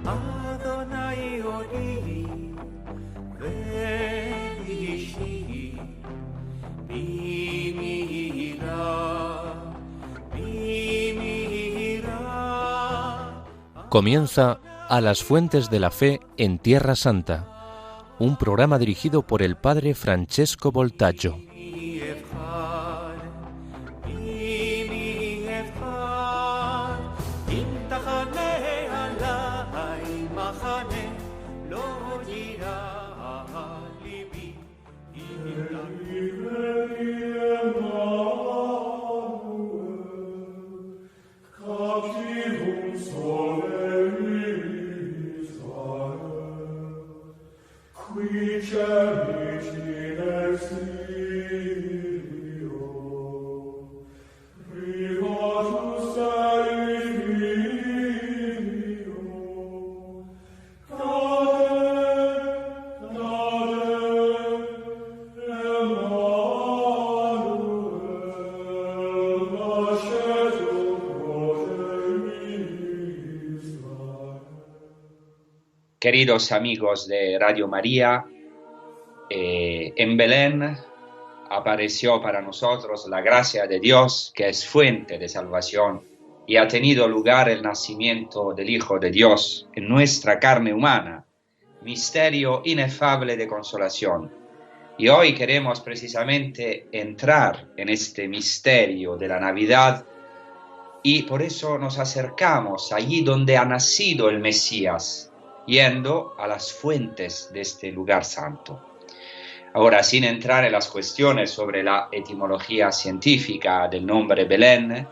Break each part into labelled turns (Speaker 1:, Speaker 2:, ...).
Speaker 1: Adonai Odi, Velishi, Bimira, Bimira.
Speaker 2: Comienza A las Fuentes de la Fe en Tierra Santa, un programa dirigido por el padre Francesco Voltaggio.
Speaker 3: Queridos amigos de Radio María, en Belén apareció para nosotros la gracia de Dios, que es fuente de salvación, y ha tenido lugar el nacimiento del Hijo de Dios en nuestra carne humana, misterio inefable de consolación. Y hoy queremos precisamente entrar en este misterio de la Navidad, y por eso nos acercamos allí donde ha nacido el Mesías, yendo a las fuentes de este lugar santo. Ahora, sin entrar en las cuestiones sobre la etimología científica del nombre Belén,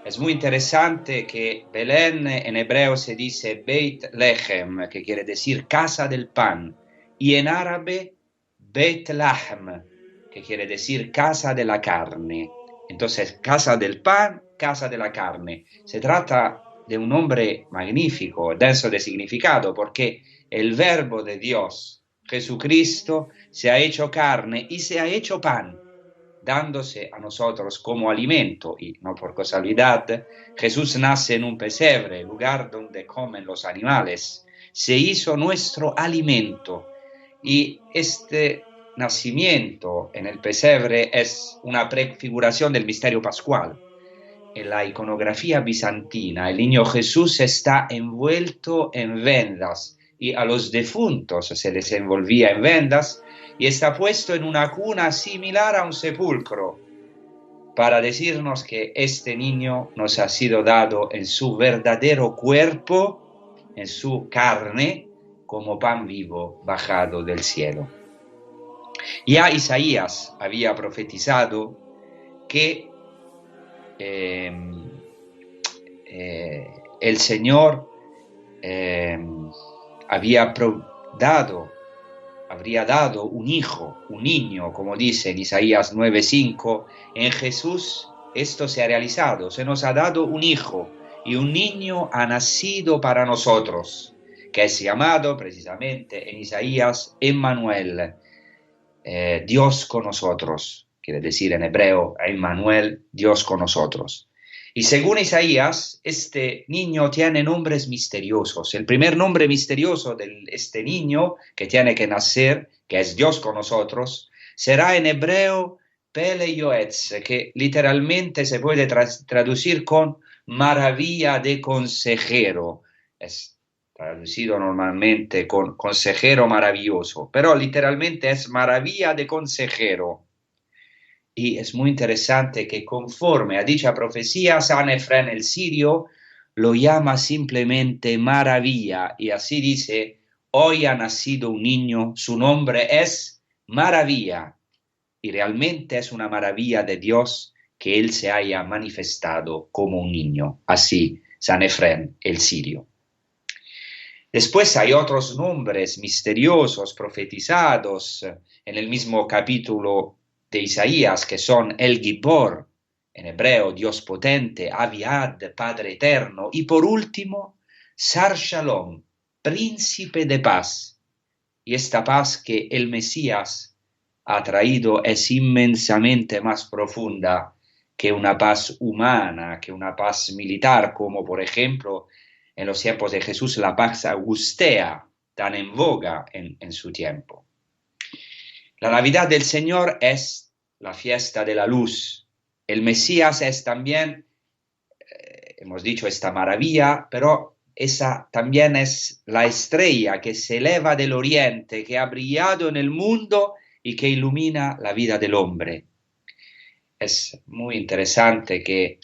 Speaker 3: es muy interesante que Belén en hebreo se dice Beit Lechem, que quiere decir casa del pan, y en árabe Beit Lahm, que quiere decir casa de la carne. Entonces, casa del pan, casa de la carne. Se trata de un nombre magnífico, denso de significado, porque el Verbo de Dios, Jesucristo, se ha hecho carne y se ha hecho pan, dándose a nosotros como alimento. Y no por casualidad, Jesús nace en un pesebre, lugar donde comen los animales. Se hizo nuestro alimento. Y este nacimiento en el pesebre es una prefiguración del misterio pascual. En la iconografía bizantina, el niño Jesús está envuelto en vendas y a los difuntos se les envolvía en vendas y está puesto en una cuna similar a un sepulcro para decirnos que este niño nos ha sido dado en su verdadero cuerpo, en su carne, como pan vivo bajado del cielo. Ya Isaías había profetizado que el Señor habría dado un hijo, un niño, como dice en Isaías 9:5. En Jesús esto se ha realizado, se nos ha dado un hijo y un niño ha nacido para nosotros, que es llamado precisamente en Isaías Emmanuel, Dios con nosotros. Quiere decir en hebreo, Emmanuel, Dios con nosotros. Y según Isaías, este niño tiene nombres misteriosos. El primer nombre misterioso de este niño que tiene que nacer, que es Dios con nosotros, será en hebreo Pele Yoetz, que literalmente se puede traducir con maravilla de consejero. Es traducido normalmente con consejero maravilloso, pero literalmente es maravilla de consejero. Y es muy interesante que conforme a dicha profecía, San Efrén el Sirio lo llama simplemente maravilla. Y así dice, hoy ha nacido un niño, su nombre es Maravilla. Y realmente es una maravilla de Dios que Él se haya manifestado como un niño. Así, San Efrén el Sirio. Después hay otros nombres misteriosos profetizados en el mismo capítulo de Isaías, que son el Gibor, en hebreo Dios potente, Aviad, Padre eterno, y por último, Sar Shalom, príncipe de paz. Y esta paz que el Mesías ha traído es inmensamente más profunda que una paz humana, que una paz militar, como por ejemplo en los tiempos de Jesús, la Pax Augustea, tan en boga en su tiempo. La Navidad del Señor es la fiesta de la luz. El Mesías es también, hemos dicho, esta maravilla, pero esa también es la estrella que se eleva del oriente, que ha brillado en el mundo y que ilumina la vida del hombre. Es muy interesante que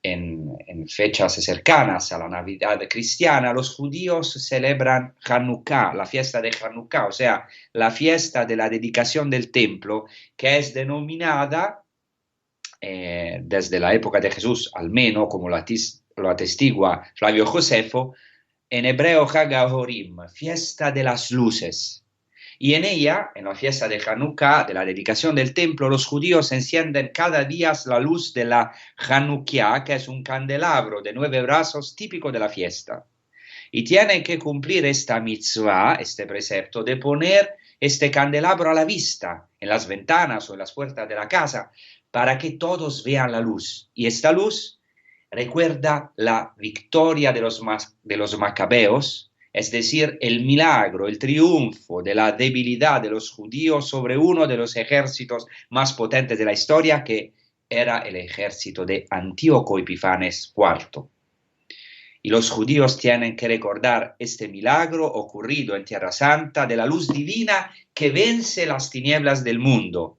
Speaker 3: en fechas cercanas a la Navidad cristiana, los judíos celebran Hanukkah, la fiesta de Hanukkah, o sea, la fiesta de la dedicación del templo, que es denominada, desde la época de Jesús, al menos como lo atestigua Flavio Josefo, en hebreo Hag HaOrim, fiesta de las luces. Y en ella, en la fiesta de Hanukkah, de la dedicación del templo, los judíos encienden cada día la luz de la Hanukkah, que es un candelabro de 9 brazos típico de la fiesta. Y tienen que cumplir esta mitzvah, este precepto, de poner este candelabro a la vista, en las ventanas o en las puertas de la casa, para que todos vean la luz. Y esta luz recuerda la victoria de los macabeos, es decir, el milagro, el triunfo de la debilidad de los judíos sobre uno de los ejércitos más potentes de la historia, que era el ejército de Antíoco Epifanes IV. Y los judíos tienen que recordar este milagro ocurrido en Tierra Santa de la luz divina que vence las tinieblas del mundo.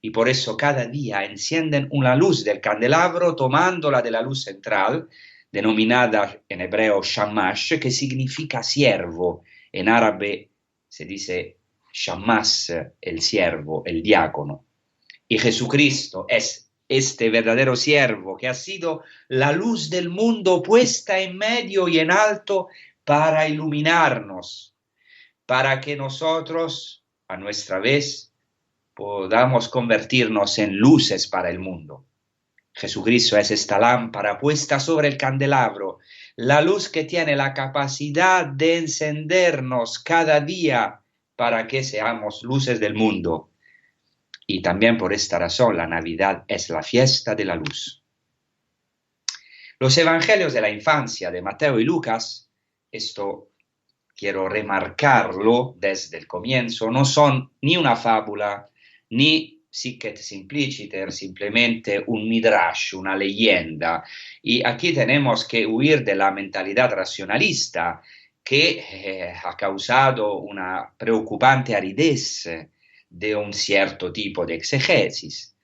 Speaker 3: Y por eso cada día encienden una luz del candelabro tomándola de la luz central, denominada en hebreo shamash, que significa siervo. En árabe se dice shamas, el siervo, el diácono. Y Jesucristo es este verdadero siervo que ha sido la luz del mundo puesta en medio y en alto para iluminarnos, para que nosotros, a nuestra vez, podamos convertirnos en luces para el mundo. Jesucristo es esta lámpara puesta sobre el candelabro, la luz que tiene la capacidad de encendernos cada día para que seamos luces del mundo. Y también por esta razón la Navidad es la fiesta de la luz. Los evangelios de la infancia de Mateo y Lucas, esto quiero remarcarlo desde el comienzo, no son ni una fábula, ni sic et simpliciter, simplemente un midrash, una leyenda. Y aquí tenemos que huir de la mentalidad racionalista que ha causado una preocupante aridez de un cierto tipo de exégesis.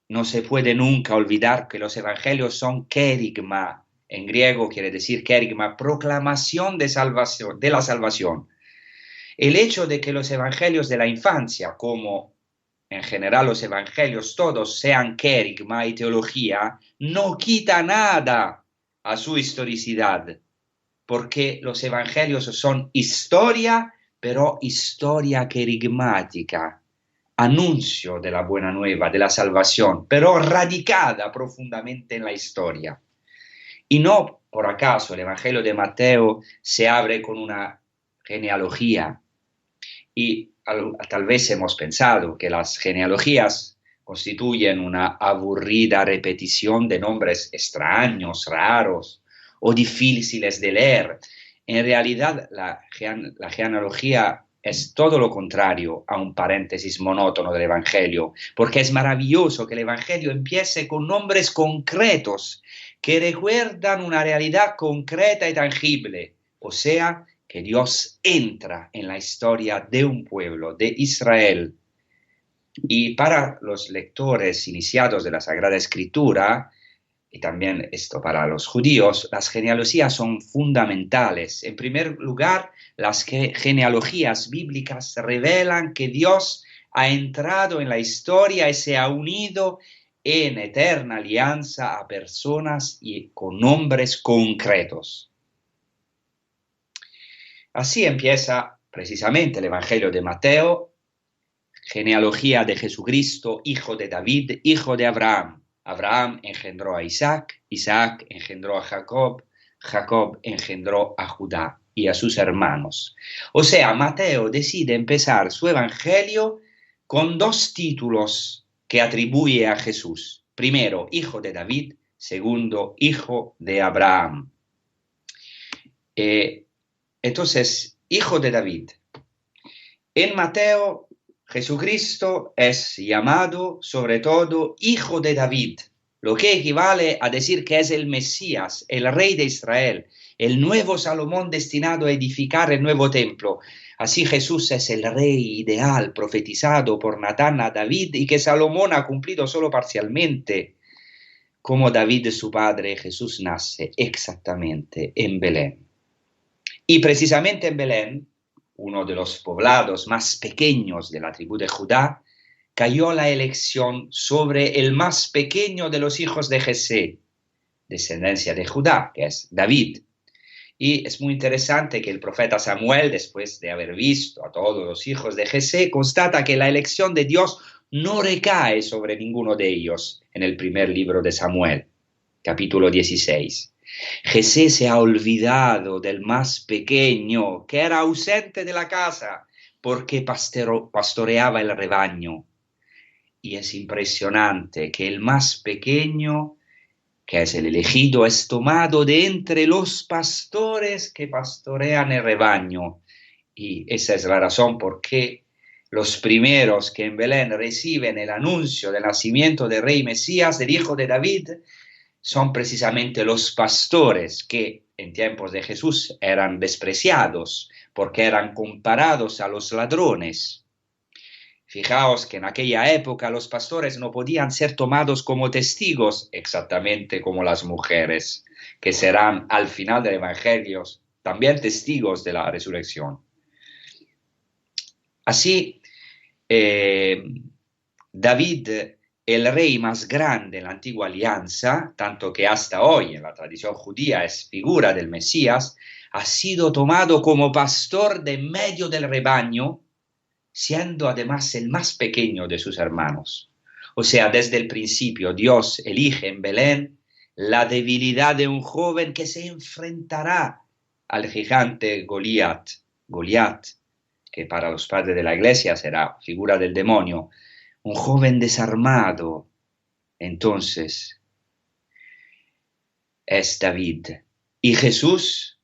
Speaker 3: No se puede nunca olvidar que los evangelios son kerygma. En griego quiere decir kerygma, proclamación de la salvación. El hecho de que los evangelios de la infancia, como en general los evangelios todos, sean kerygma y teología, no quita nada a su historicidad, porque los evangelios son historia, pero historia kerygmática, anuncio de la buena nueva, de la salvación, pero radicada profundamente en la historia. Y no por acaso el Evangelio de Mateo se abre con una genealogía. Y tal vez hemos pensado que las genealogías constituyen una aburrida repetición de nombres extraños, raros o difíciles de leer. En realidad, la genealogía es todo lo contrario a un paréntesis monótono del Evangelio, porque es maravilloso que el Evangelio empiece con nombres concretos que recuerdan una realidad concreta y tangible, o sea, que Dios entra en la historia de un pueblo, de Israel. Y para los lectores iniciados de la Sagrada Escritura, y también esto para los judíos, las genealogías son fundamentales. En primer lugar, las genealogías bíblicas revelan que Dios ha entrado en la historia y se ha unido en eterna alianza a personas y con nombres concretos. Así empieza precisamente el Evangelio de Mateo, genealogía de Jesucristo, hijo de David, hijo de Abraham. Abraham engendró a Isaac, Isaac engendró a Jacob, Jacob engendró a Judá y a sus hermanos. O sea, Mateo decide empezar su Evangelio con dos títulos que atribuye a Jesús. Primero, hijo de David, segundo hijo de Abraham. Entonces, hijo de David. En Mateo, Jesucristo es llamado sobre todo hijo de David, lo que equivale a decir que es el Mesías, el rey de Israel, el nuevo Salomón destinado a edificar el nuevo templo. Así Jesús es el rey ideal profetizado por Natán a David y que Salomón ha cumplido solo parcialmente. Como David su padre, Jesús nace exactamente en Belén. Y precisamente en Belén, uno de los poblados más pequeños de la tribu de Judá, cayó la elección sobre el más pequeño de los hijos de Jesé, descendencia de Judá, que es David. Y es muy interesante que el profeta Samuel, después de haber visto a todos los hijos de Jesé, constata que la elección de Dios no recae sobre ninguno de ellos en el primer libro de Samuel, capítulo 16. Jesé se ha olvidado del más pequeño, que era ausente de la casa, porque pastoreaba el rebaño. Y es impresionante que el más pequeño, que es el elegido, es tomado de entre los pastores que pastorean el rebaño. Y esa es la razón por qué los primeros que en Belén reciben el anuncio del nacimiento del rey Mesías, del hijo de David, son precisamente los pastores que en tiempos de Jesús eran despreciados porque eran comparados a los ladrones. Fijaos que en aquella época los pastores no podían ser tomados como testigos exactamente como las mujeres, que serán al final del Evangelio también testigos de la resurrección. Así, David, el rey más grande en la antigua alianza, tanto que hasta hoy en la tradición judía es figura del Mesías, ha sido tomado como pastor de medio del rebaño, siendo además el más pequeño de sus hermanos. O sea, desde el principio Dios elige en Belén la debilidad de un joven que se enfrentará al gigante Goliat, que para los padres de la iglesia será figura del demonio, un joven desarmado. Entonces es David. Y Jesús,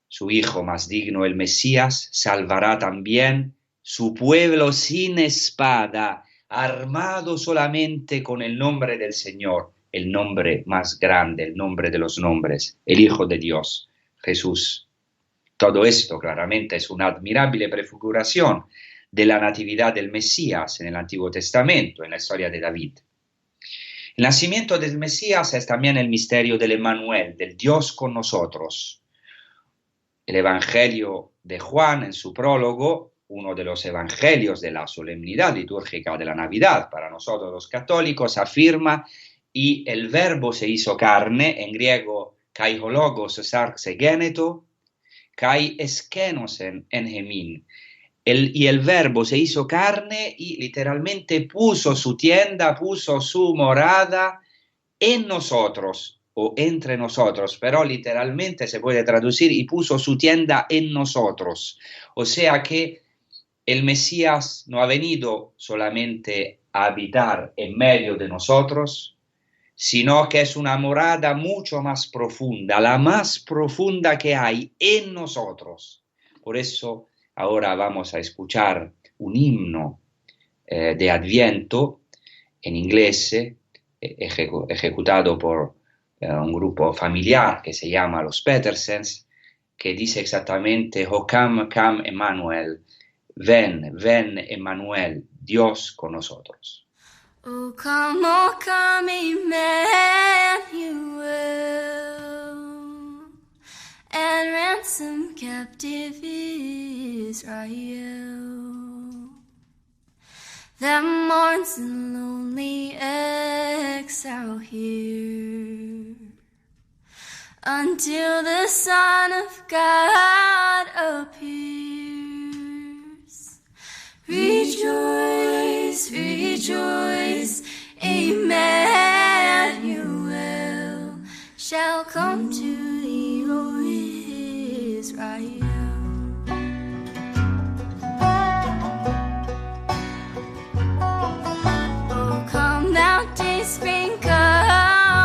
Speaker 3: su hijo más digno, el Mesías, salvará también su pueblo sin espada, armado solamente con el nombre del Señor, el nombre más grande, el nombre de los nombres, el Hijo de Dios, Jesús. Todo esto claramente es una admirable prefiguración de la natividad del Mesías en el Antiguo Testamento, en la historia de David. El nacimiento del Mesías es también el misterio del Emmanuel, del Dios con nosotros. El Evangelio de Juan, en su prólogo, uno de los evangelios de la solemnidad litúrgica de la Navidad para nosotros los católicos, afirma: y el Verbo se hizo carne, en griego kai ho logos sarxe geneto, kai eskenosen en gemin. Y el Verbo se hizo carne y literalmente puso su tienda, puso su morada en nosotros o entre nosotros, pero literalmente se puede traducir y puso su tienda en nosotros. O sea que el Mesías no ha venido solamente a habitar en medio de nosotros, sino que es una morada mucho más profunda, la más profunda que hay en nosotros. Por eso ahora vamos a escuchar un himno de Adviento en inglés, ejecutado por un grupo familiar que se llama los Petersens, que dice exactamente: O come, come Emmanuel, ven, ven Emmanuel, Dios con nosotros.
Speaker 4: Oh come, Emmanuel, and ransom captive Israel, that mourns in lonely exile here, until the Son of God appears. Rejoice, rejoice, Emmanuel shall come to thee, O Israel. Oh, come thou day spring, come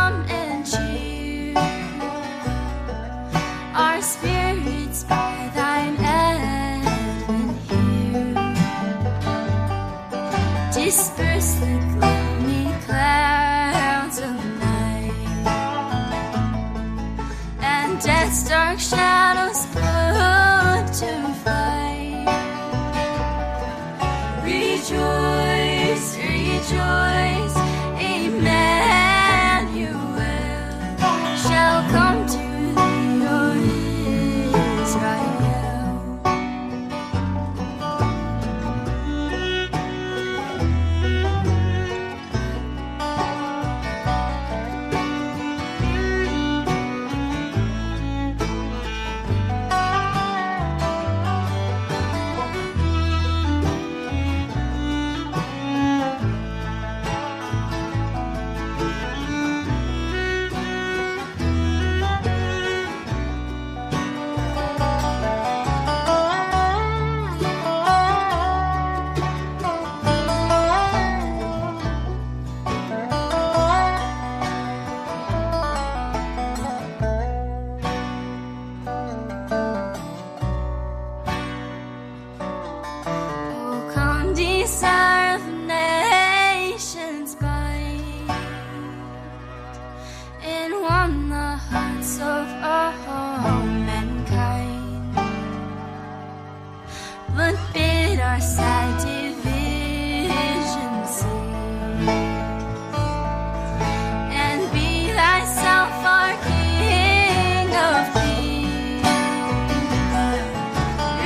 Speaker 4: dark shadows put to flight. Rejoice, rejoice, Emmanuel shall come to thee, O Israel. Oh, come, desire of nations, bind in one the hearts of all mankind. But bid our sad division cease, and be thyself our King of peace.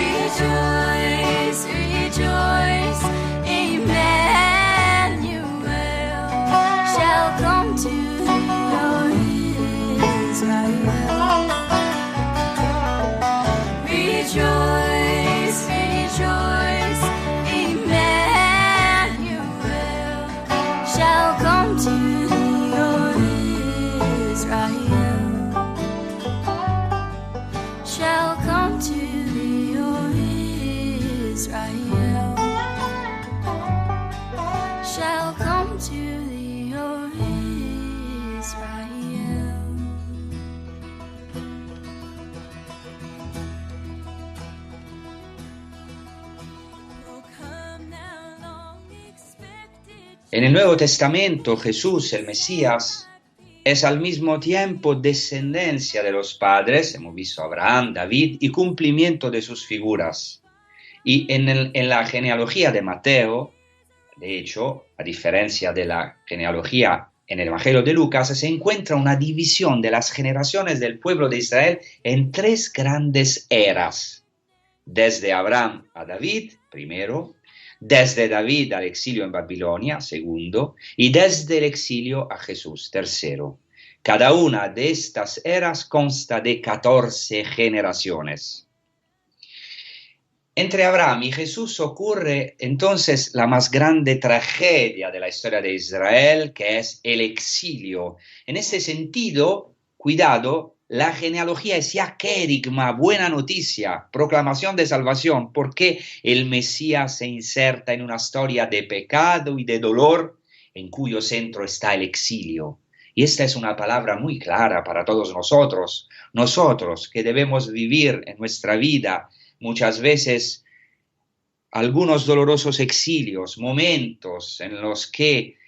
Speaker 4: Rejoice, rejoice, Emmanuel shall come to thee, O Israel. Rejoice, rejoice, Emmanuel shall come to thee, O Israel. Shall come to thee, O Israel. Shall come to thee, O Israel. Oh, come now, long expected.
Speaker 3: En el Nuevo Testamento, Jesús, el Mesías, es al mismo tiempo descendencia de los padres, hemos visto Abraham, David, y cumplimiento de sus figuras. Y en la genealogía de Mateo, de hecho, a diferencia de la genealogía en el Evangelio de Lucas, se encuentra una división de las generaciones del pueblo de Israel en tres grandes eras. Desde Abraham a David, primero, desde David al exilio en Babilonia, segundo, y desde el exilio a Jesús, tercero. Cada una de estas eras consta de 14 generaciones. Entre Abraham y Jesús ocurre entonces la más grande tragedia de la historia de Israel, que es el exilio. En ese sentido, cuidado, la genealogía es ya querigma, buena noticia, proclamación de salvación, porque el Mesías se inserta en una historia de pecado y de dolor en cuyo centro está el exilio. Y esta es una palabra muy clara para todos nosotros que debemos vivir en nuestra vida muchas veces algunos dolorosos exilios, momentos en los que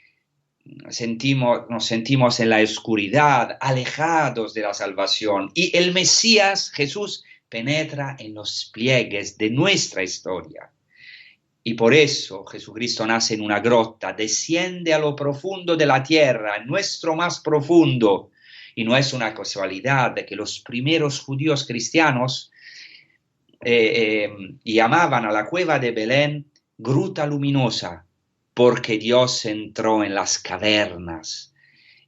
Speaker 3: nos sentimos en la oscuridad, alejados de la salvación. Y el Mesías, Jesús, penetra en los pliegues de nuestra historia. Y por eso Jesucristo nace en una grota, desciende a lo profundo de la tierra, en nuestro más profundo. Y no es una casualidad de que los primeros judíos cristianos llamaban a la cueva de Belén gruta luminosa, porque Dios entró en las cavernas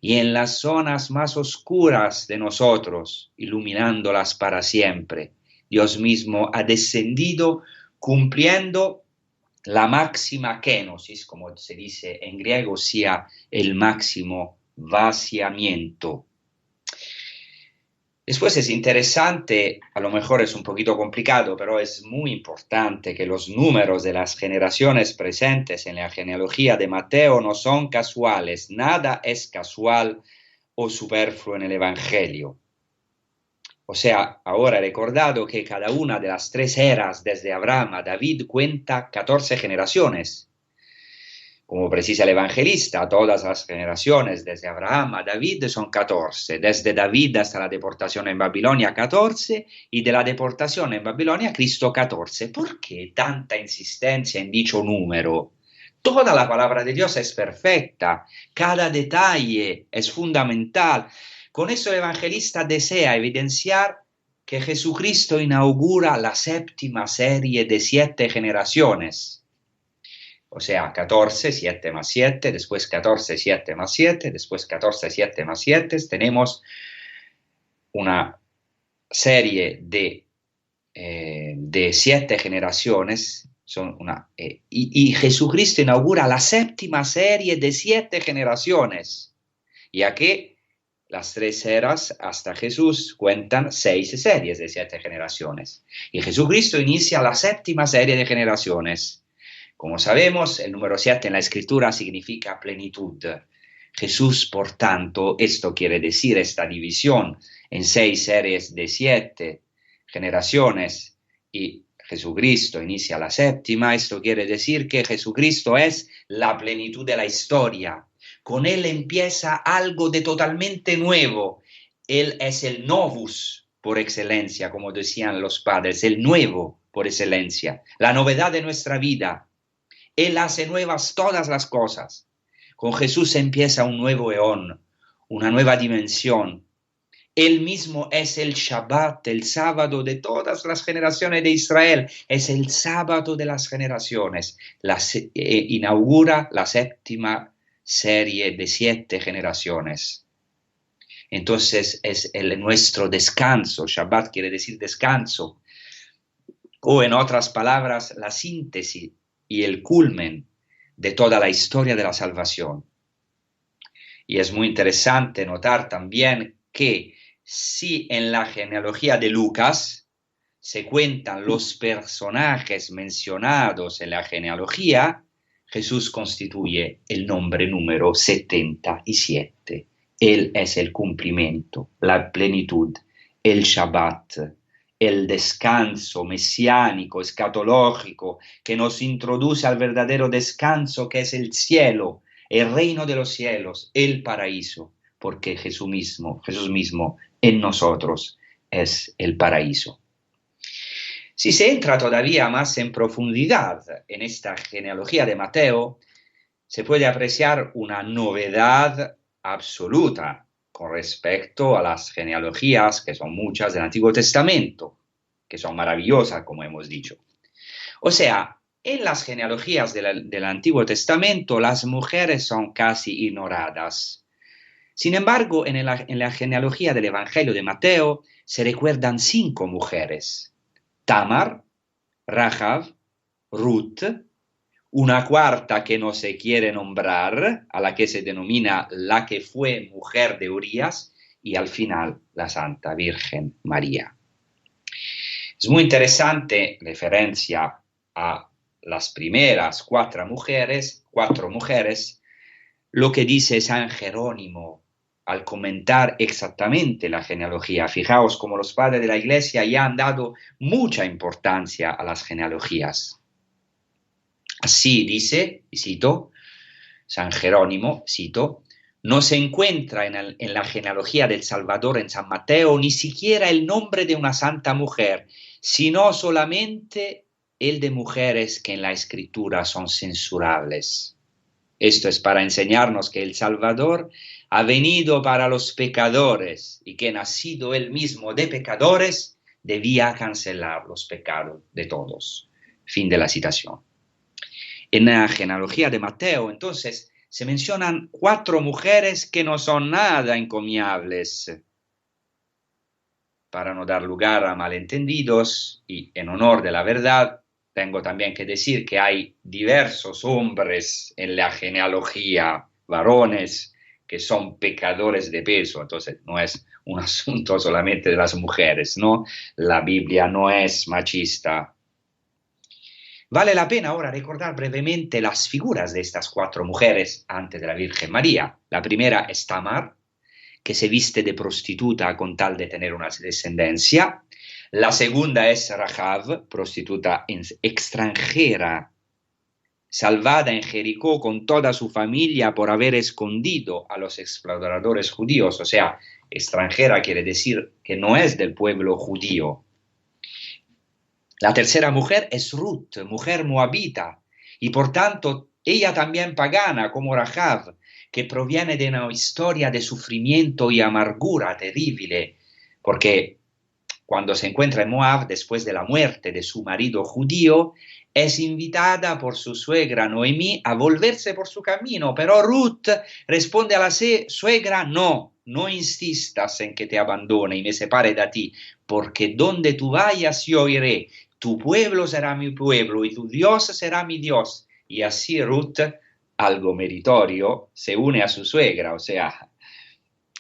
Speaker 3: y en las zonas más oscuras de nosotros, iluminándolas para siempre. Dios mismo ha descendido cumpliendo la máxima kenosis, como se dice en griego, o sea, el máximo vaciamiento. Después es interesante, a lo mejor es un poquito complicado, pero es muy importante que los números de las generaciones presentes en la genealogía de Mateo no son casuales. Nada es casual o superfluo en el Evangelio. O sea, ahora he recordado que cada una de las tres eras, desde Abraham a David, cuenta 14 generaciones. Como precisa el evangelista, todas las generaciones desde Abraham a David son 14, desde David hasta la deportación en Babilonia 14 y de la deportación en Babilonia a Cristo 14. ¿Por qué tanta insistencia en dicho número? Toda la palabra de Dios es perfecta, cada detalle es fundamental. Con eso el evangelista desea evidenciar que Jesucristo inaugura la séptima serie de 7 generaciones. O sea, 14, 7 más 7, después 14, 7 más 7, después 14, 7 más 7. Tenemos una serie de 7 generaciones. Y Jesucristo inaugura la séptima serie de 7 generaciones, ya que las 3 eras hasta Jesús cuentan 6 series de 7 generaciones. Y Jesucristo inicia la séptima serie de generaciones. Como sabemos, el número 7 en la Escritura significa plenitud. Jesús, por tanto, esto quiere decir esta división en 6 series de 7 generaciones y Jesucristo inicia la séptima. Esto quiere decir que Jesucristo es la plenitud de la historia. Con Él empieza algo de totalmente nuevo. Él es el novus por excelencia, como decían los padres, el nuevo por excelencia, la novedad de nuestra vida. Él hace nuevas todas las cosas. Con Jesús empieza un nuevo eón, una nueva dimensión. Él mismo es el Shabbat, el sábado de todas las generaciones de Israel. Es el sábado de las generaciones. Inaugura la séptima serie de 7 generaciones. Entonces es nuestro descanso. Shabbat quiere decir descanso. O en otras palabras, la síntesis y el culmen de toda la historia de la salvación. Y es muy interesante notar también que si en la genealogía de Lucas se cuentan los personajes mencionados en la genealogía, Jesús constituye el nombre número 77. Él es el cumplimiento, la plenitud, el Shabbat, el descanso mesiánico, escatológico, que nos introduce al verdadero descanso que es el cielo, el reino de los cielos, el paraíso, porque Jesús mismo en nosotros es el paraíso. Si se entra todavía más en profundidad en esta genealogía de Mateo, se puede apreciar una novedad absoluta con respecto a las genealogías, que son muchas del Antiguo Testamento, que son maravillosas, como hemos dicho. O sea, en las genealogías del Antiguo Testamento, las mujeres son casi ignoradas. Sin embargo, en la genealogía del Evangelio de Mateo se recuerdan 5 mujeres: Tamar, Rahab, Ruth, una cuarta que no se quiere nombrar, a la que se denomina la que fue mujer de Urías, y al final la Santa Virgen María. Es muy interesante referencia a las primeras 4 mujeres, lo que dice San Jerónimo al comentar exactamente la genealogía. Fijaos cómo los padres de la Iglesia ya han dado mucha importancia a las genealogías. Así dice, y cito, San Jerónimo, cito: no se encuentra en la genealogía del Salvador en San Mateo ni siquiera el nombre de una santa mujer, sino solamente el de mujeres que en la Escritura son censurables. Esto es para enseñarnos que el Salvador ha venido para los pecadores y que, nacido él mismo de pecadores, debía cancelar los pecados de todos. Fin de la citación. En la genealogía de Mateo, entonces, se mencionan 4 mujeres que no son nada encomiables. Para no dar lugar a malentendidos y en honor de la verdad, tengo también que decir que hay diversos hombres en la genealogía, varones, que son pecadores de peso. Entonces no es un asunto solamente de las mujeres, ¿no? La Biblia no es machista. Vale la pena ahora recordar brevemente las figuras de estas 4 mujeres antes de la Virgen María. La primera es Tamar, que se viste de prostituta con tal de tener una descendencia. La segunda es Rahab, prostituta extranjera, salvada en Jericó con toda su familia por haber escondido a los exploradores judíos, o sea, extranjera quiere decir que no es del pueblo judío. La tercera mujer es Ruth, mujer moabita, y por tanto ella también pagana como Rahab, que proviene de una historia de sufrimiento y amargura terrible, porque cuando se encuentra en Moab, después de la muerte de su marido judío, es invitada por su suegra Noemí a volverse por su camino, pero Ruth responde a la suegra: no insistas en que te abandone y me separe de ti, porque donde tú vayas yo iré, tu pueblo será mi pueblo y tu Dios será mi Dios. Y así Ruth, algo meritorio, se une a su suegra, o sea,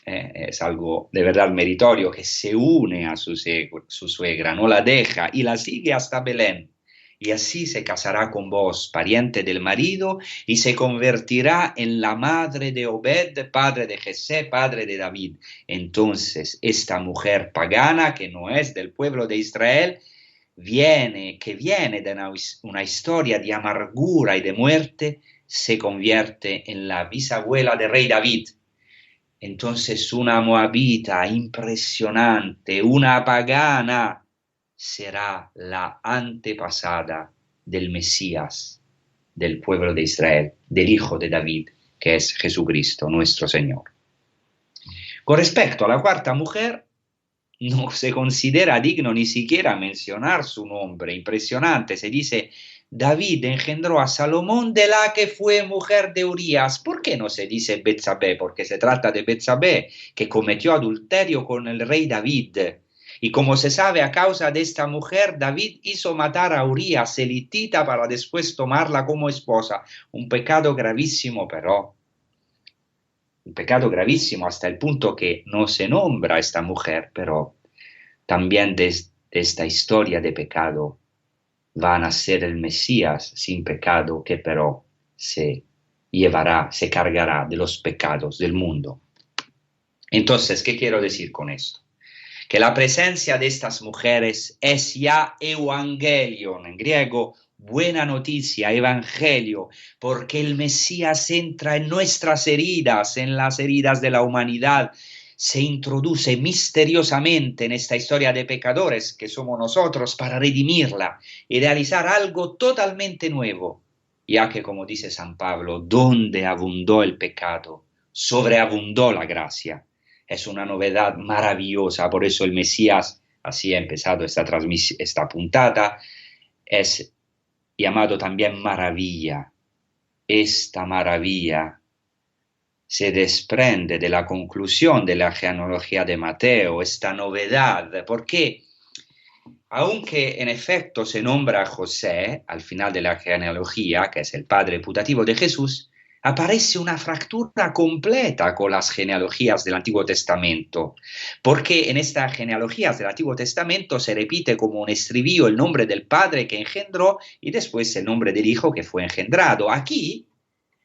Speaker 3: es algo de verdad meritorio que se une a su suegra, no la deja y la sigue hasta Belén. Y así se casará con vos, pariente del marido, y se convertirá en la madre de Obed, padre de Jesé, padre de David. Entonces, esta mujer pagana, que no es del pueblo de Israel, que viene de una historia de amargura y de muerte, se convierte en la bisabuela del rey David. Entonces una moabita impresionante, una pagana, será la antepasada del Mesías, del pueblo de Israel, del Hijo de David, que es Jesucristo, nuestro Señor. Con respecto a la cuarta mujer, no se considera digno ni siquiera mencionar su nombre. Impresionante, se dice: David engendró a Salomón, de la que fue mujer de Urías. ¿Por qué no se dice Betsabé? Porque se trata de Betsabé, que cometió adulterio con el rey David. Y como se sabe, a causa de esta mujer, David hizo matar a Urías, elitita, para después tomarla como esposa. Un pecado gravísimo, pero un pecado gravísimo hasta el punto que no se nombra a esta mujer, pero también de esta historia de pecado va a nacer el Mesías sin pecado, que pero se cargará de los pecados del mundo. Entonces, ¿qué quiero decir con esto? Que la presencia de estas mujeres es ya evangelion, en griego, buena noticia, evangelio, porque el Mesías entra en nuestras heridas, en las heridas de la humanidad, se introduce misteriosamente en esta historia de pecadores que somos nosotros para redimirla y realizar algo totalmente nuevo, ya que, como dice San Pablo, donde abundó el pecado, sobreabundó la gracia. Es una novedad maravillosa, por eso el Mesías, así ha empezado esta puntada, es llamado también maravilla. Esta maravilla se desprende de la conclusión de la genealogía de Mateo, esta novedad, porque aunque en efecto se nombra a José al final de la genealogía, que es el padre putativo de Jesús, aparece una fractura completa con las genealogías del Antiguo Testamento, porque en estas genealogías del Antiguo Testamento se repite como un estribillo el nombre del padre que engendró y después el nombre del hijo que fue engendrado. Aquí,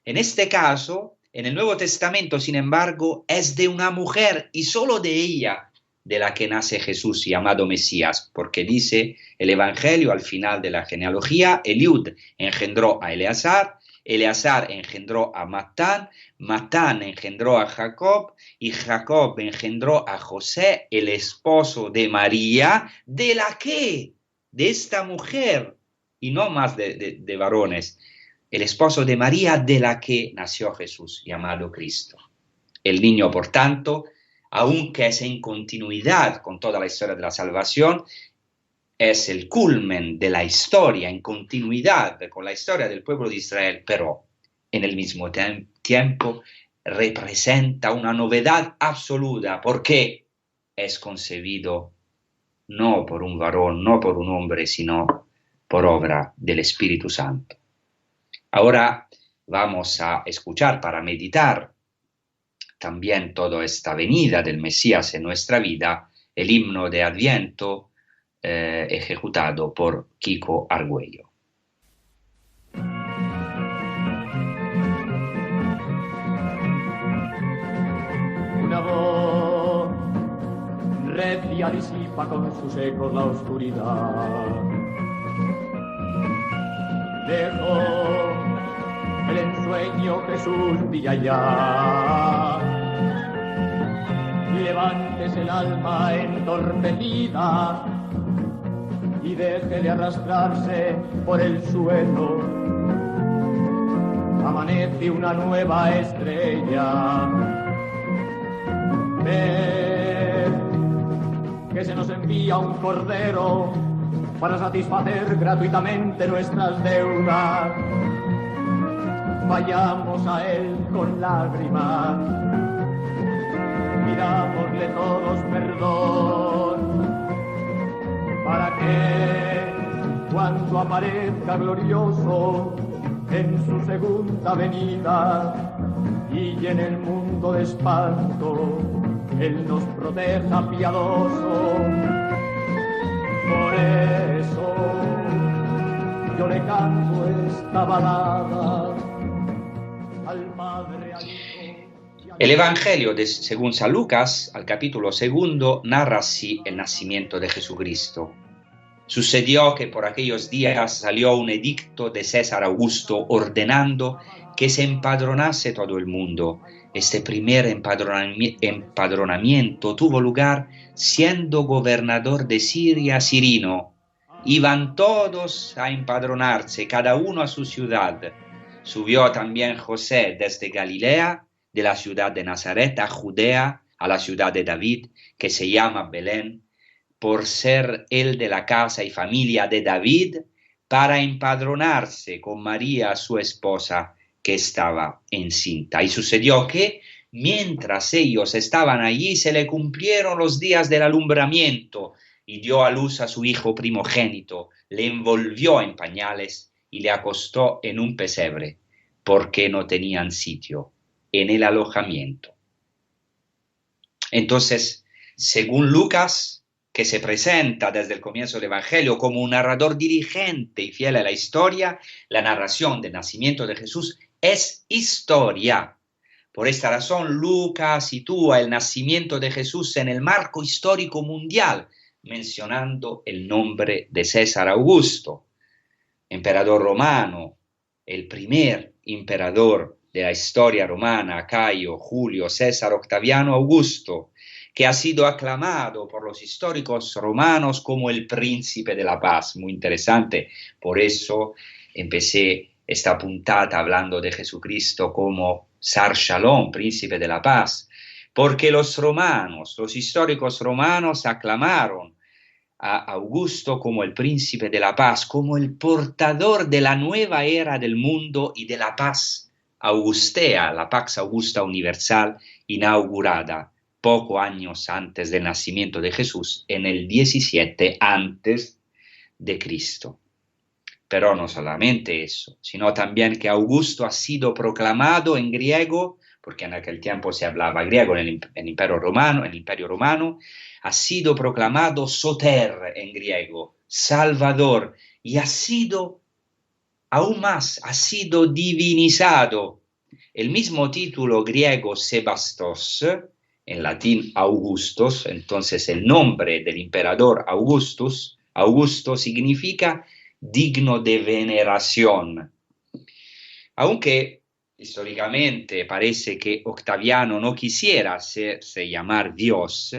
Speaker 3: en este caso, en el Nuevo Testamento, sin embargo, es de una mujer y solo de ella de la que nace Jesús llamado Mesías, porque dice el Evangelio al final de la genealogía: Eliud engendró a Eleazar, Eleazar engendró a Matán, Matán engendró a Jacob y Jacob engendró a José, el esposo de María, de esta mujer, y no más de varones, el esposo de María, de la que nació Jesús, llamado Cristo. El niño, por tanto, aunque es en continuidad con toda la historia de la salvación, es el culmen de la historia, en continuidad con la historia del pueblo de Israel, pero en el mismo tiempo representa una novedad absoluta, porque es concebido no por un varón, no por un hombre, sino por obra del Espíritu Santo. Ahora vamos a escuchar, para meditar también toda esta venida del Mesías en nuestra vida, el himno de Adviento ejecutado por Kiko Argüello.
Speaker 5: Una voz recia disipa con sus ecos la oscuridad. Lejos el ensueño Jesús brilla ya. Levántese el alma entorpecida y déjele arrastrarse por el suelo. Amanece una nueva estrella. Ved que se nos envía un cordero para satisfacer gratuitamente nuestras deudas. Vayamos a él con lágrimas, pidámosle todos perdón, para que cuando aparezca glorioso en su segunda venida y llene el mundo de espanto, él nos proteja piadoso. Por eso yo le canto esta balada al Padre, al Hijo y al...
Speaker 3: El Evangelio según San Lucas, al capítulo 2, narra así el nacimiento de Jesucristo. Sucedió que por aquellos días salió un edicto de César Augusto ordenando que se empadronase todo el mundo. Este primer empadronamiento tuvo lugar siendo gobernador de Siria Cirino. Iban todos a empadronarse, cada uno a su ciudad. Subió también José desde Galilea, de la ciudad de Nazaret, a Judea, a la ciudad de David, que se llama Belén, por ser él de la casa y familia de David, para empadronarse con María, su esposa, que estaba encinta. Y sucedió que, mientras ellos estaban allí, se le cumplieron los días del alumbramiento, y dio a luz a su hijo primogénito, le envolvió en pañales y le acostó en un pesebre, porque no tenían sitio en el alojamiento. Entonces, según Lucas, que se presenta desde el comienzo del Evangelio como un narrador diligente y fiel a la historia, la narración del nacimiento de Jesús es historia. Por esta razón, Lucas sitúa el nacimiento de Jesús en el marco histórico mundial, mencionando el nombre de César Augusto, emperador romano, el primer emperador de la historia romana, Cayo Julio César Octaviano Augusto, que ha sido aclamado por los históricos romanos como el príncipe de la paz. Muy interesante, por eso empecé esta puntata hablando de Jesucristo como Sar Shalom, príncipe de la paz, porque los romanos, los históricos romanos aclamaron a Augusto como el príncipe de la paz, como el portador de la nueva era del mundo y de la paz augustea, la Pax Augusta Universal, inaugurada pocos años antes del nacimiento de Jesús, en el 17 antes de Cristo. Pero no solamente eso, sino también que Augusto ha sido proclamado en griego, porque en aquel tiempo se hablaba griego en el Imperio Romano, ha sido proclamado Soter en griego, Salvador, y ha sido aún más, ha sido divinizado. El mismo título griego Sebastos, en latín Augustus, entonces el nombre del emperador Augusto significa digno de veneración. Aunque históricamente parece que Octaviano no quisiera hacerse llamar Dios,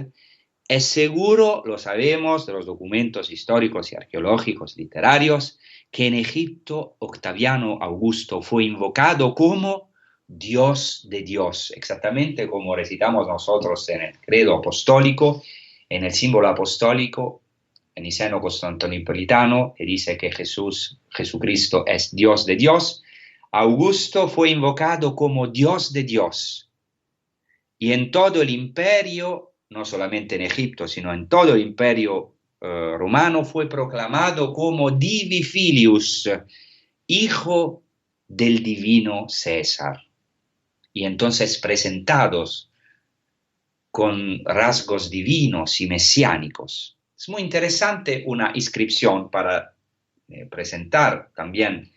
Speaker 3: es seguro, lo sabemos de los documentos históricos y arqueológicos literarios, que en Egipto Octaviano Augusto fue invocado como Dios de Dios, exactamente como recitamos nosotros en el credo apostólico, en el símbolo apostólico, en Niceno Constantinopolitano, que dice que Jesucristo es Dios de Dios. Augusto fue invocado como Dios de Dios. Y en todo el imperio, no solamente en Egipto, sino en todo el imperio romano, fue proclamado como Divi Filius, hijo del divino César. Y entonces presentados con rasgos divinos y mesiánicos. Es muy interesante una inscripción para presentar también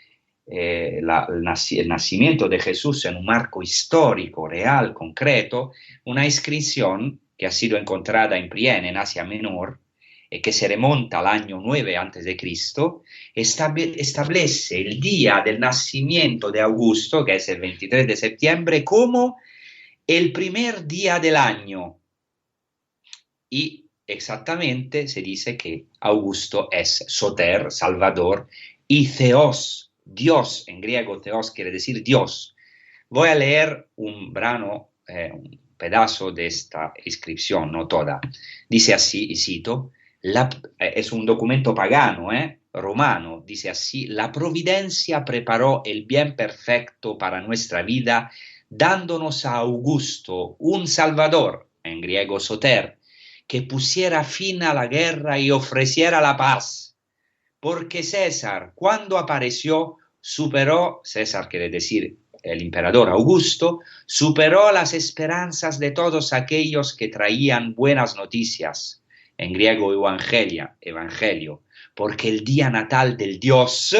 Speaker 3: el nacimiento de Jesús en un marco histórico, real, concreto, una inscripción que ha sido encontrada en Priene, en Asia Menor, que se remonta al año 9 antes de Cristo, establece el día del nacimiento de Augusto, que es el 23 de septiembre, como el primer día del año. Y exactamente se dice que Augusto es Soter, Salvador, y Theos, Dios, en griego Theos quiere decir Dios. Voy a leer un brano, un pedazo de esta inscripción, no toda. Dice así, y cito, es un documento pagano, romano, dice así: la providencia preparó el bien perfecto para nuestra vida, dándonos a Augusto un Salvador, en griego Soter, que pusiera fin a la guerra y ofreciera la paz. Porque César, cuando apareció, superó, César quiere decir el emperador Augusto, superó las esperanzas de todos aquellos que traían buenas noticias, en griego evangelio, porque el día natal del Dios,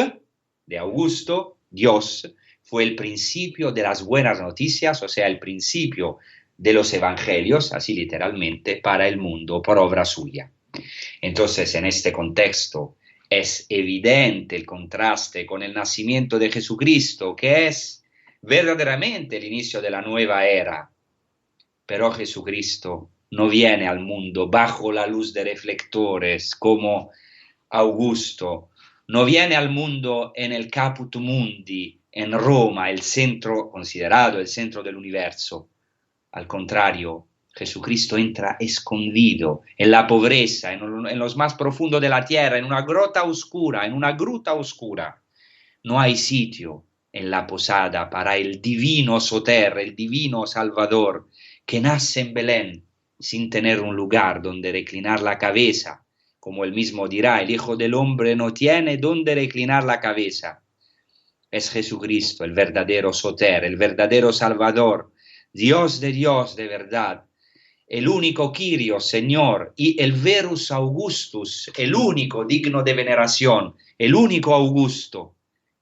Speaker 3: de Augusto, Dios, fue el principio de las buenas noticias, o sea, el principio de los evangelios, así literalmente, para el mundo, por obra suya. Entonces, en este contexto, es evidente el contraste con el nacimiento de Jesucristo, que es verdaderamente el inicio de la nueva era. Pero Jesucristo no viene al mundo bajo la luz de reflectores como Augusto, no viene al mundo en el Caput Mundi, en Roma, el centro considerado el centro del universo. Al contrario, Jesucristo entra escondido en la pobreza, en los más profundos de la tierra, en una gruta oscura. No hay sitio en la posada para el divino Soter, el divino Salvador, que nace en Belén sin tener un lugar donde reclinar la cabeza. Como él mismo dirá, el Hijo del Hombre no tiene donde reclinar la cabeza. Es Jesucristo, el verdadero Soter, el verdadero Salvador, Dios de verdad, el único Kyrios, Señor, y el Verus Augustus, el único digno de veneración, el único Augusto.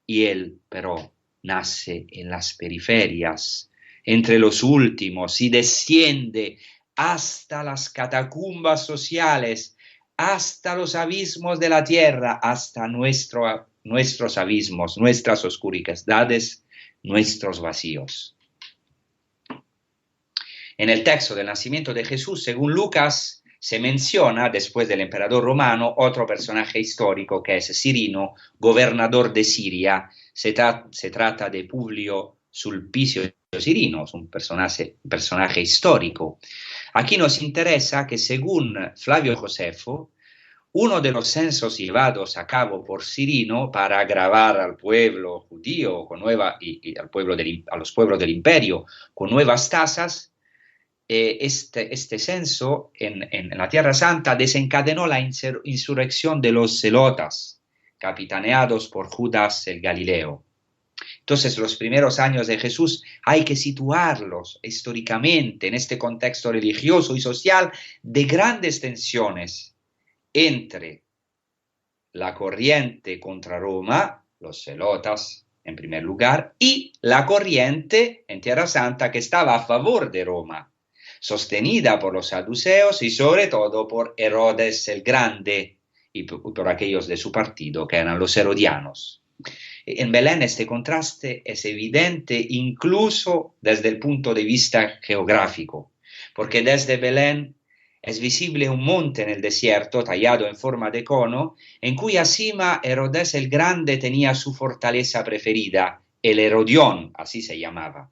Speaker 3: Y él, pero, nace en las periferias, entre los últimos, y desciende hasta las catacumbas sociales, hasta los abismos de la tierra, hasta nuestros abismos, nuestras oscuridades, nuestros vacíos. En el texto del nacimiento de Jesús, según Lucas, se menciona, después del emperador romano, otro personaje histórico que es Cirino, gobernador de Siria. Se trata de Publio Sulpicio Cirino, un personaje histórico. Aquí nos interesa que, según Flavio Josefo, uno de los censos llevados a cabo por Cirino para grabar al pueblo judío y a los pueblos del imperio con nuevas tasas, este censo en la Tierra Santa desencadenó la insurrección de los celotas, capitaneados por Judas el Galileo. Entonces, los primeros años de Jesús hay que situarlos históricamente en este contexto religioso y social de grandes tensiones entre la corriente contra Roma, los celotas en primer lugar, y la corriente en Tierra Santa que estaba a favor de Roma, sostenida por los saduceos y sobre todo por Herodes el Grande y por aquellos de su partido que eran los herodianos. En Belén este contraste es evidente incluso desde el punto de vista geográfico, porque desde Belén es visible un monte en el desierto tallado en forma de cono, en cuya cima Herodes el Grande tenía su fortaleza preferida, el Herodión, así se llamaba.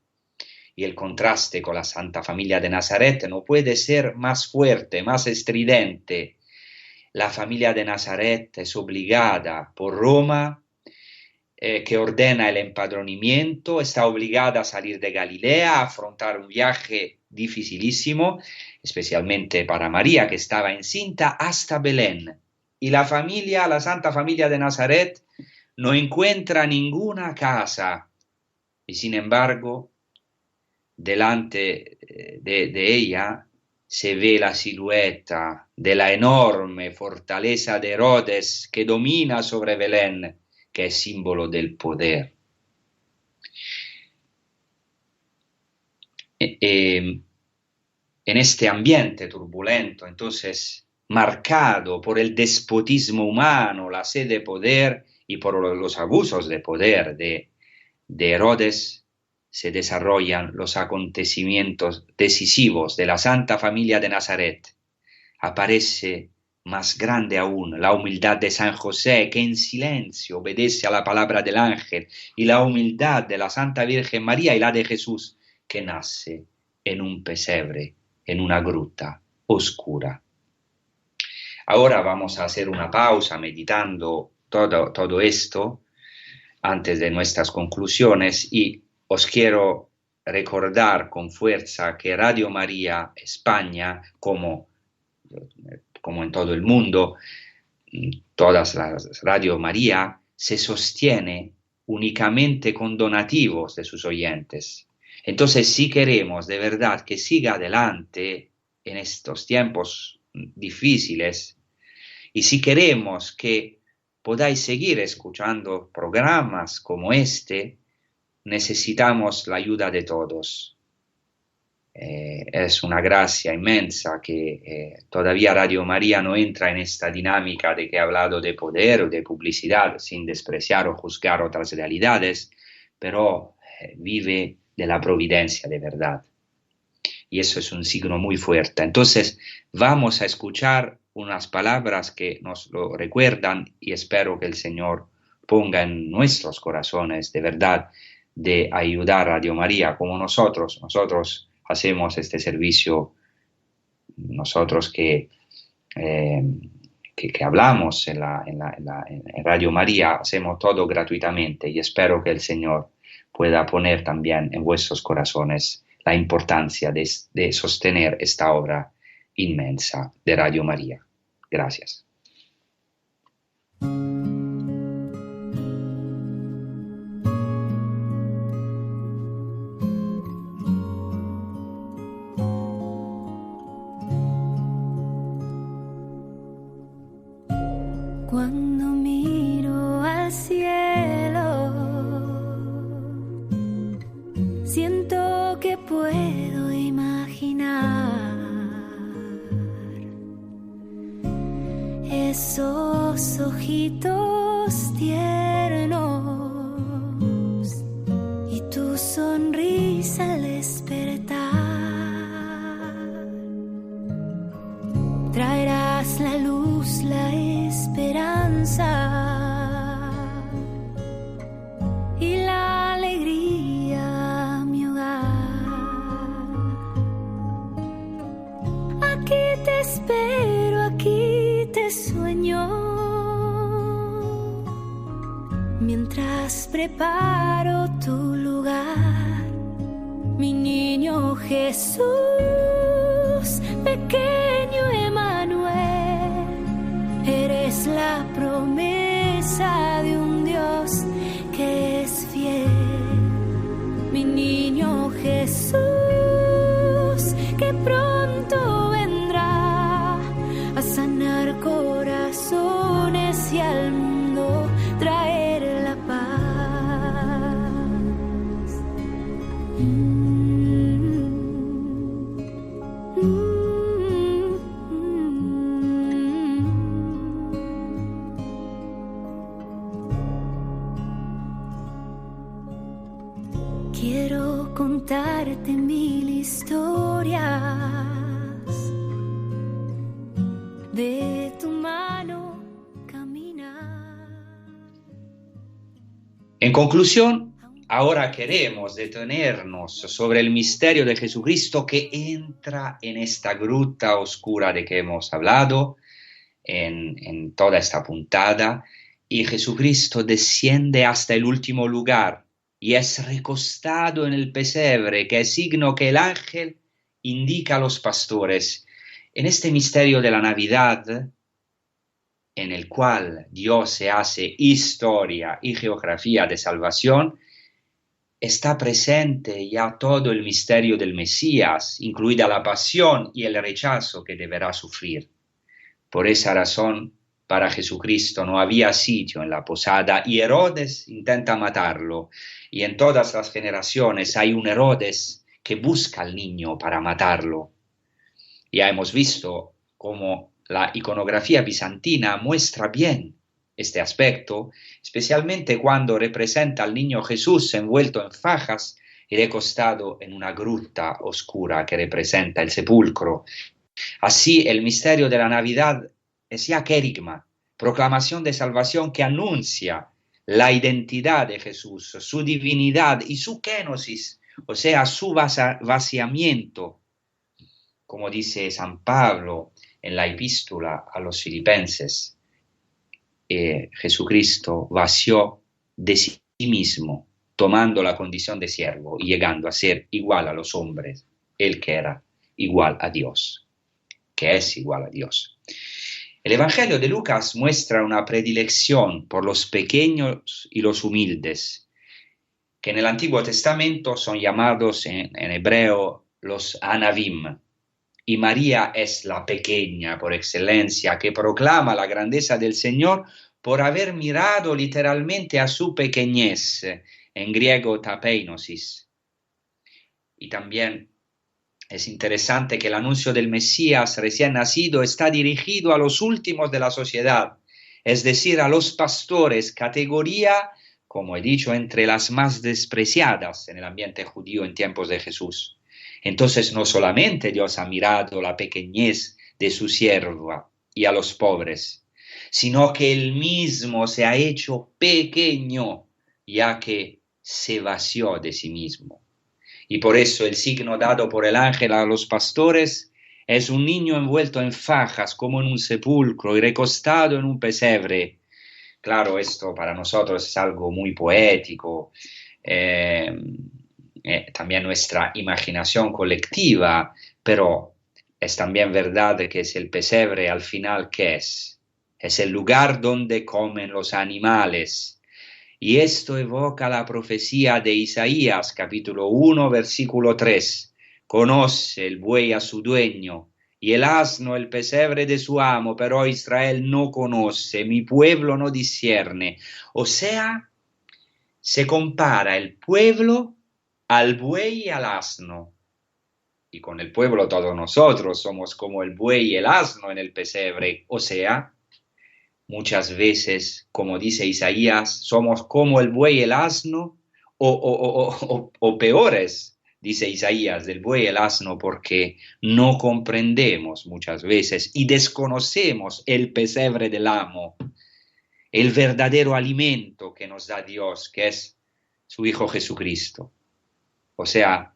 Speaker 3: Y el contraste con la Santa Familia de Nazaret no puede ser más fuerte, más estridente. La familia de Nazaret es obligada por Roma, que ordena el empadronamiento, está obligada a salir de Galilea, a afrontar un viaje dificilísimo, especialmente para María, que estaba encinta, hasta Belén. Y la Santa Familia de Nazaret, no encuentra ninguna casa. Y sin embargo, delante de ella se ve la silueta de la enorme fortaleza de Herodes que domina sobre Belén, que es símbolo del poder. En este ambiente turbulento, entonces, marcado por el despotismo humano, la sed de poder y por los abusos de poder de Herodes, se desarrollan los acontecimientos decisivos de la Santa Familia de Nazaret. Aparece más grande aún la humildad de San José, que en silencio obedece a la palabra del ángel, y la humildad de la Santa Virgen María y la de Jesús, que nace en un pesebre, en una gruta oscura. Ahora vamos a hacer una pausa meditando todo esto antes de nuestras conclusiones, y os quiero recordar con fuerza que Radio María España, como en todo el mundo, todas las Radio María, se sostiene únicamente con donativos de sus oyentes. Entonces, si queremos de verdad que siga adelante en estos tiempos difíciles, y si queremos que podáis seguir escuchando programas como este, necesitamos la ayuda de todos. Es una gracia inmensa que todavía Radio María no entra en esta dinámica de que he hablado de poder o de publicidad, sin despreciar o juzgar otras realidades, pero vive de la providencia de verdad. Y eso es un signo muy fuerte. Entonces, vamos a escuchar unas palabras que nos lo recuerdan, y espero que el Señor ponga en nuestros corazones de verdad de ayudar a Radio María como nosotros hacemos este servicio, nosotros que hablamos en Radio María, hacemos todo gratuitamente, y espero que el Señor pueda poner también en vuestros corazones la importancia de sostener esta obra inmensa de Radio María. Gracias.
Speaker 4: Cuando miro al cielo, siento que puedo imaginar esos ojitos tiernos y tu sonrisa al despertar. Traerás la luz, la esperanza y la alegría a mi hogar. Aquí te espero, aquí te sueño, mientras preparo tu lugar, mi niño Jesús, pequeño Emmanuel, eres la promesa de un Dios que es fiel. Mi niño Jesús, que pronto vendrá a sanar corazones y al mundo traer la paz. Quiero contarte mil historias de tu mano caminar.
Speaker 3: En conclusión, ahora queremos detenernos sobre el misterio de Jesucristo que entra en esta gruta oscura de que hemos hablado en toda esta puntada, y Jesucristo desciende hasta el último lugar y es recostado en el pesebre, que es signo que el ángel indica a los pastores. En este misterio de la Navidad, en el cual Dios se hace historia y geografía de salvación, está presente ya todo el misterio del Mesías, incluida la pasión y el rechazo que deberá sufrir. Por esa razón, para Jesucristo no había sitio en la posada y Herodes intenta matarlo. Y en todas las generaciones hay un Herodes que busca al niño para matarlo. Ya hemos visto cómo la iconografía bizantina muestra bien este aspecto, especialmente cuando representa al niño Jesús envuelto en fajas y recostado en una gruta oscura que representa el sepulcro. Así, el misterio de la Navidad es ya querigma, proclamación de salvación que anuncia la identidad de Jesús, su divinidad y su kenosis, o sea, su vaciamiento, como dice San Pablo en la epístola a los filipenses. Jesucristo vació de sí mismo, tomando la condición de siervo y llegando a ser igual a los hombres, él que era igual a Dios, que es igual a Dios. El Evangelio de Lucas muestra una predilección por los pequeños y los humildes, que en el Antiguo Testamento son llamados en hebreo los anavim, y María es la pequeña por excelencia que proclama la grandeza del Señor por haber mirado literalmente a su pequeñez, en griego tapeinosis. Y también es interesante que el anuncio del Mesías recién nacido está dirigido a los últimos de la sociedad, es decir, a los pastores, categoría, como he dicho, entre las más despreciadas en el ambiente judío en tiempos de Jesús. Entonces no solamente Dios ha mirado la pequeñez de su sierva y a los pobres, sino que Él mismo se ha hecho pequeño, ya que se vació de sí mismo. Y por eso el signo dado por el ángel a los pastores es un niño envuelto en fajas como en un sepulcro y recostado en un pesebre. Claro, esto para nosotros es algo muy poético, también nuestra imaginación colectiva, pero es también verdad que es el pesebre al final, ¿qué es? Es el lugar donde comen los animales. Y esto evoca la profecía de Isaías, capítulo 1, versículo 3. Conoce el buey a su dueño y el asno el pesebre de su amo, pero Israel no conoce, mi pueblo no discierne. O sea, se compara el pueblo al buey y al asno. Y con el pueblo todos nosotros somos como el buey y el asno en el pesebre. O sea, muchas veces, como dice Isaías, somos como el buey y el asno, o peores, dice Isaías, del buey y el asno, porque no comprendemos muchas veces y desconocemos el pesebre del amo, el verdadero alimento que nos da Dios, que es su Hijo Jesucristo. O sea,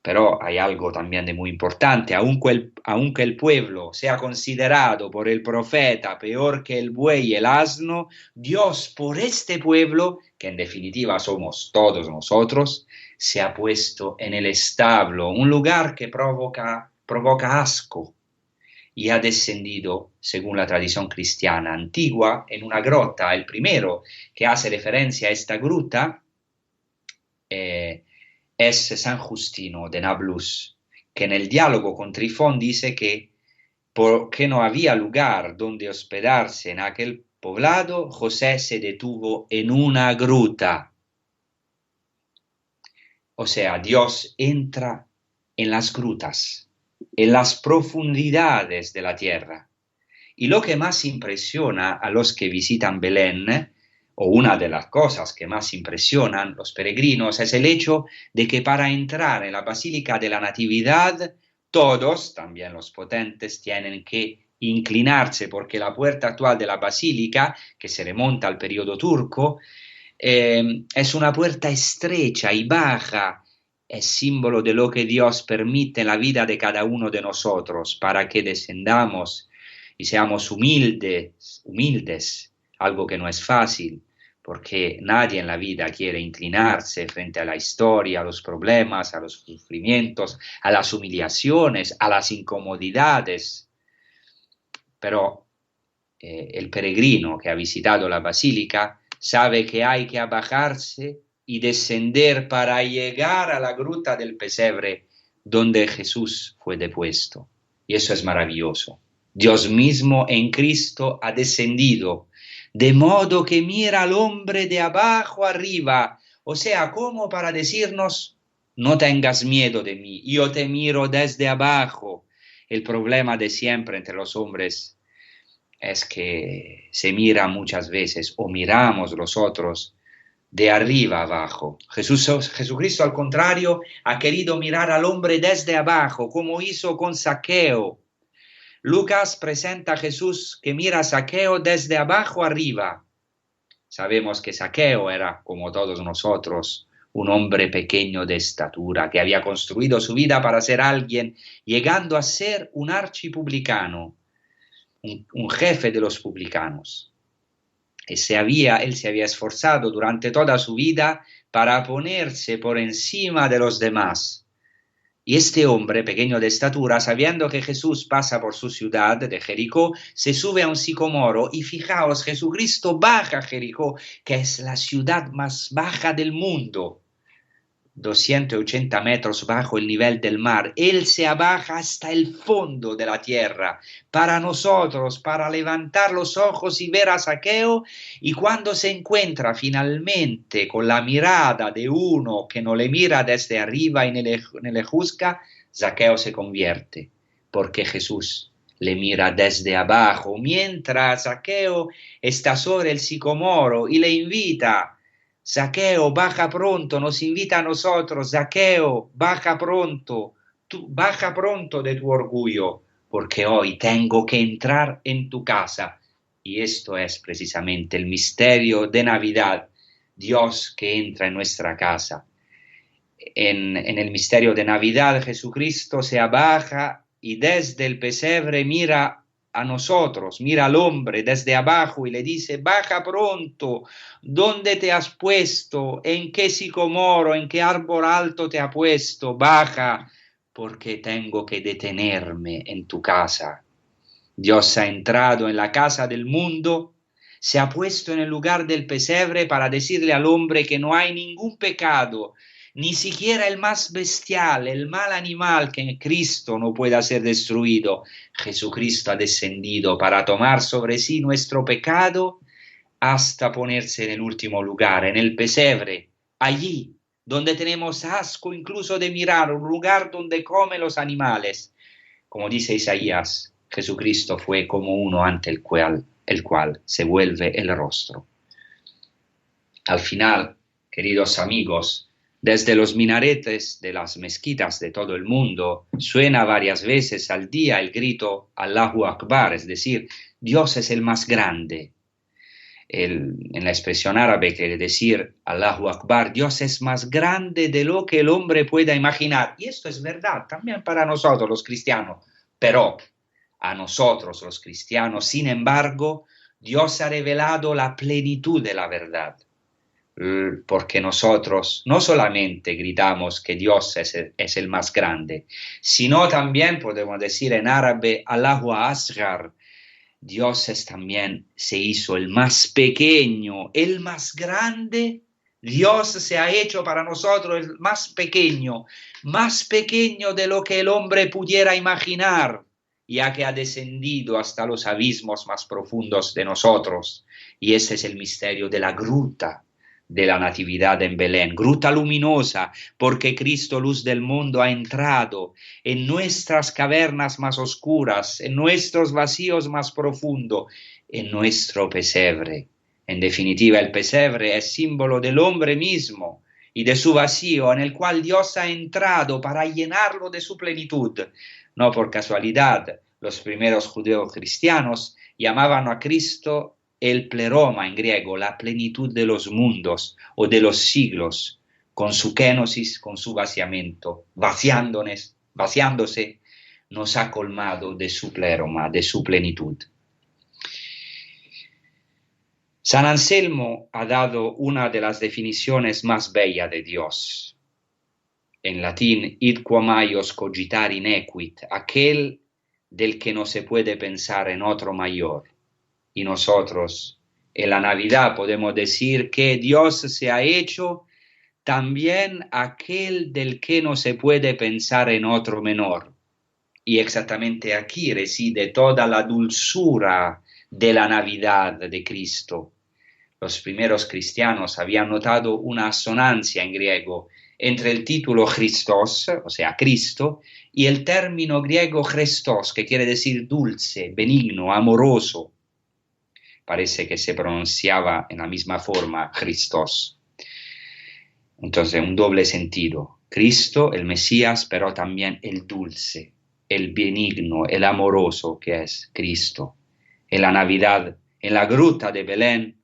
Speaker 3: pero hay algo también de muy importante, aunque el pueblo sea considerado por el profeta peor que el buey y el asno, Dios por este pueblo, que en definitiva somos todos nosotros, se ha puesto en el establo, un lugar que provoca asco, y ha descendido, según la tradición cristiana antigua, en una grota. El primero que hace referencia a esta gruta es San Justino de Nablus, que en el diálogo con Trifón dice que porque no había lugar donde hospedarse en aquel poblado, José se detuvo en una gruta. O sea, Dios entra en las grutas, en las profundidades de la tierra. Y lo que más impresiona a los que visitan Belén, o una de las cosas que más impresionan los peregrinos, es el hecho de que para entrar en la Basílica de la Natividad, todos, también los potentes, tienen que inclinarse, porque la puerta actual de la Basílica, que se remonta al periodo turco, es una puerta estrecha y baja, es símbolo de lo que Dios permite en la vida de cada uno de nosotros, para que descendamos y seamos humildes, algo que no es fácil, porque nadie en la vida quiere inclinarse frente a la historia, a los problemas, a los sufrimientos, a las humillaciones, a las incomodidades. Pero el peregrino que ha visitado la basílica sabe que hay que abajarse y descender para llegar a la gruta del pesebre donde Jesús fue depuesto. Y eso es maravilloso. Dios mismo en Cristo ha descendido, de modo que mira al hombre de abajo arriba, o sea, como para decirnos, no tengas miedo de mí, yo te miro desde abajo, El problema de siempre entre los hombres es que se mira muchas veces, o miramos los otros, de arriba abajo. Jesucristo, al contrario, ha querido mirar al hombre desde abajo, como hizo con Zaqueo. Lucas presenta a Jesús que mira a Zaqueo desde abajo arriba. Sabemos que Zaqueo era, como todos nosotros, un hombre pequeño de estatura, que había construido su vida para ser alguien, llegando a ser un archipublicano, un jefe de los publicanos. Él se había esforzado durante toda su vida para ponerse por encima de los demás. Y este hombre, pequeño de estatura, sabiendo que Jesús pasa por su ciudad de Jericó, se sube a un sicomoro y fijaos, Jesucristo baja a Jericó, que es la ciudad más baja del mundo, 280 metros bajo el nivel del mar. Él se abaja hasta el fondo de la tierra para nosotros, para levantar los ojos y ver a Zaqueo, y cuando se encuentra finalmente con la mirada de uno que no le mira desde arriba y no le juzga, Zaqueo se convierte, porque Jesús le mira desde abajo, mientras Zaqueo está sobre el sicomoro y le invita. Zaqueo, baja pronto, nos invita a nosotros. Zaqueo, baja pronto, baja pronto de tu orgullo, porque hoy tengo que entrar en tu casa. Y esto es precisamente el misterio de Navidad, Dios que entra en nuestra casa. En el misterio de Navidad, Jesucristo se abaja y desde el pesebre mira a nosotros, mira al hombre desde abajo y le dice, baja pronto, ¿dónde te has puesto? ¿En qué sicomoro, en qué árbol alto te ha puesto? Baja, porque tengo que detenerme en tu casa. Dios ha entrado en la casa del mundo, se ha puesto en el lugar del pesebre para decirle al hombre que no hay ningún pecado, ni siquiera el más bestial, el mal animal, que en Cristo no pueda ser destruido. Jesucristo ha descendido para tomar sobre sí nuestro pecado hasta ponerse en el último lugar, en el pesebre, allí donde tenemos asco incluso de mirar, un lugar donde comen los animales. Como dice Isaías, Jesucristo fue como uno ante el cual se vuelve el rostro. Al final, queridos amigos, desde los minaretes de las mezquitas de todo el mundo suena varias veces al día el grito Allahu Akbar, es decir, Dios es el más grande. En la expresión árabe quiere decir Allahu Akbar, Dios es más grande de lo que el hombre pueda imaginar. Y esto es verdad también para nosotros los cristianos, pero a nosotros los cristianos, sin embargo, Dios ha revelado la plenitud de la verdad. Porque nosotros no solamente gritamos que Dios es el más grande, sino también podemos decir en árabe Allahu Asghar, Dios también se hizo el más pequeño, el más grande. Dios se ha hecho para nosotros el más pequeño de lo que el hombre pudiera imaginar, ya que ha descendido hasta los abismos más profundos de nosotros. Y ese es el misterio de la gruta de la Natividad en Belén, gruta luminosa, porque Cristo, luz del mundo, ha entrado en nuestras cavernas más oscuras, en nuestros vacíos más profundos, en nuestro pesebre. En definitiva, el pesebre es símbolo del hombre mismo y de su vacío, en el cual Dios ha entrado para llenarlo de su plenitud. No por casualidad, los primeros judeocristianos llamaban a Cristo el pleroma en griego, la plenitud de los mundos o de los siglos, con su kénosis, con su vaciamiento, vaciándose, nos ha colmado de su pleroma, de su plenitud. San Anselmo ha dado una de las definiciones más bellas de Dios. En latín, id quam maius cogitari nequit, aquel del que no se puede pensar en otro mayor. Y nosotros en la Navidad podemos decir que Dios se ha hecho también aquel del que no se puede pensar en otro menor. Y exactamente aquí reside toda la dulzura de la Navidad de Cristo. los primeros cristianos habían notado una asonancia en griego entre el título Christos, o sea, Cristo, y el término griego Christos, que quiere decir dulce, benigno, amoroso. Parece que se pronunciaba en la misma forma Christos. Entonces, un doble sentido. Cristo, el Mesías, pero también el dulce, el benigno, el amoroso que es Cristo. En la Navidad, en la gruta de Belén,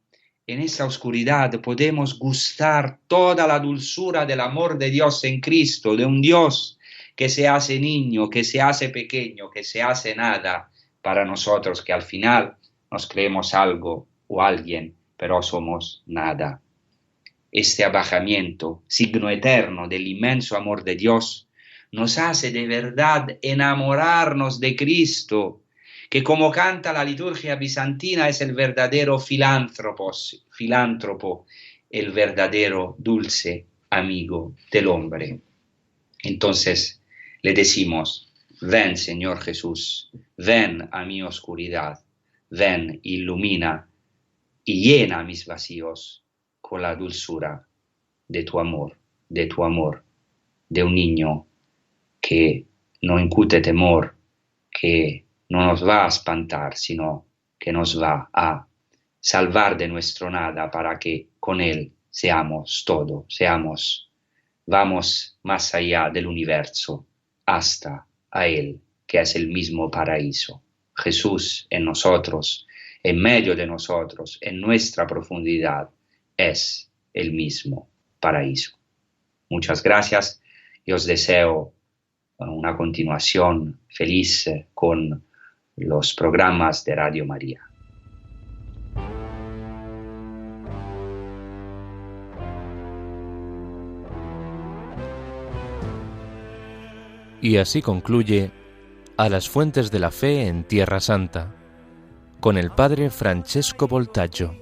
Speaker 3: en esa oscuridad podemos gustar toda la dulzura del amor de Dios en Cristo, de un Dios que se hace niño, que se hace pequeño, que se hace nada para nosotros, que al final nos creemos algo o alguien, pero somos nada. Este abajamiento, signo eterno del inmenso amor de Dios, nos hace de verdad enamorarnos de Cristo, que como canta la liturgia bizantina es el verdadero filántropo, el verdadero dulce amigo del hombre. Entonces le decimos, ven Señor Jesús, ven a mi oscuridad, ven, ilumina y llena mis vacíos con la dulzura de tu amor, de un niño que no incute temor, que no nos va a espantar, sino que nos va a salvar de nuestro nada para que con Él seamos todo, vamos más allá del universo, hasta a Él, que es el mismo paraíso. Jesús en nosotros, en medio de nosotros, en nuestra profundidad, es el mismo paraíso. Muchas gracias y os deseo una continuación feliz con los programas de Radio María.
Speaker 2: Y así concluye A las fuentes de la fe en Tierra Santa, con el padre Francesco Voltaggio.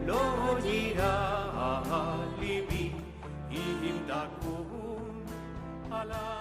Speaker 1: לא יירא ליבי אם תקום עלי